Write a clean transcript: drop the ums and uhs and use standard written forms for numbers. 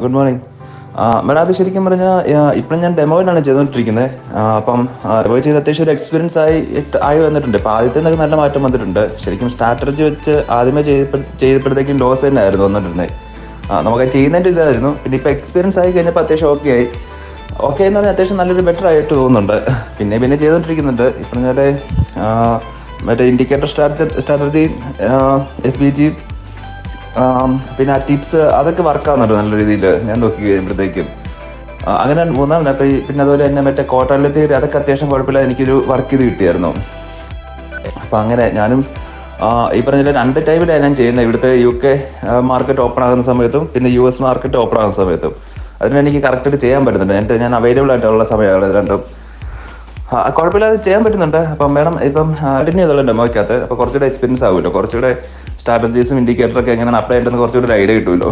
Good morning. Madam, അത് ശരിക്കും പറഞ്ഞാൽ ഇപ്പം ഞാൻ ഡെമോയിലാണ് ചെയ്തുകൊണ്ടിരിക്കുന്നത്. അപ്പം ഡെമോ ചെയ്ത് അത്യാവശ്യം ഒരു എക്സ്പീരിയൻസ് ആയി വന്നിട്ടുണ്ട്. ഇപ്പം ആദ്യത്തെ നിന്നൊക്കെ നല്ല മാറ്റം വന്നിട്ടുണ്ട്. ശരിക്കും സ്ട്രാറ്റജി വെച്ച് ആദ്യമേ ചെയ്തപ്പോഴത്തേക്കും ലോസ് തന്നെ ആയിരുന്നു വന്നിട്ടുള്ളത്. നമുക്ക് ചെയ്യുന്നതിൻ്റെ ഇതായിരുന്നു. പിന്നെ ഇപ്പം എക്സ്പീരിയൻസ് ആയി കഴിഞ്ഞപ്പോൾ അത്യാവശ്യം ഓക്കെ ആയി. ഓക്കെ എന്ന് പറഞ്ഞാൽ അത്യാവശ്യം നല്ലൊരു ബെറ്റർ ആയിട്ട് തോന്നുന്നുണ്ട്. പിന്നെ ചെയ്തുകൊണ്ടിരിക്കുന്നുണ്ട്. ഇപ്പം പറഞ്ഞാൽ മറ്റേ ഇൻഡിക്കേറ്റർ സ്ട്രാറ്റജി, FBG, പിന്നെ ആ ടിപ്സ് അതൊക്കെ വർക്കാവുന്നുണ്ട് നല്ല രീതിയിൽ. ഞാൻ നോക്കി കഴിയുമ്പോഴത്തേക്കും അങ്ങനെ മൂന്നാളുണ്ട്. അപ്പം പിന്നെ അതുപോലെ തന്നെ മറ്റേ ക്വാർട്ടർലി തിയറി അതൊക്കെ അത്യാവശ്യം കുഴപ്പമില്ല, എനിക്കൊരു വർക്ക് ചെയ്ത് കിട്ടിയായിരുന്നു. അപ്പം അങ്ങനെ ഞാനും ഈ പറഞ്ഞ 2 ടൈമിലാണ് ഞാൻ ചെയ്യുന്നത്. ഇവിടുത്തെ UK മാർക്കറ്റ് ഓപ്പൺ ആകുന്ന സമയത്തും പിന്നെ US മാർക്കറ്റ് ഓപ്പൺ ആകുന്ന സമയത്തും അതിന് എനിക്ക് കറക്റ്റായിട്ട് ചെയ്യാൻ പറ്റുന്നുണ്ട്. ഞാൻ അവൈലബിൾ ആയിട്ടുള്ള സമയമാണ് ഇത് രണ്ടും. കുഴപ്പമില്ലാതെ ചെയ്യാൻ പറ്റുന്നുണ്ട്. അപ്പം മേഡം ഇപ്പം കണ്ടിന്യൂ ചെയ്തുള്ള ഡെമോയ്ക്കകത്ത് അപ്പോൾ കുറച്ചുകൂടെ എക്സ്പീരിയൻസ് ആകുമല്ലോ, കുറച്ചുകൂടെ സ്ട്രാറ്റജീസും ഇൻഡിക്കേറ്ററൊക്കെ എങ്ങനെയാണ് അപ്ലൈ ചെയ്യേണ്ടതെന്ന് കുറച്ചുകൂടെ ഒരു ഐഡിയ കിട്ടുമല്ലോ.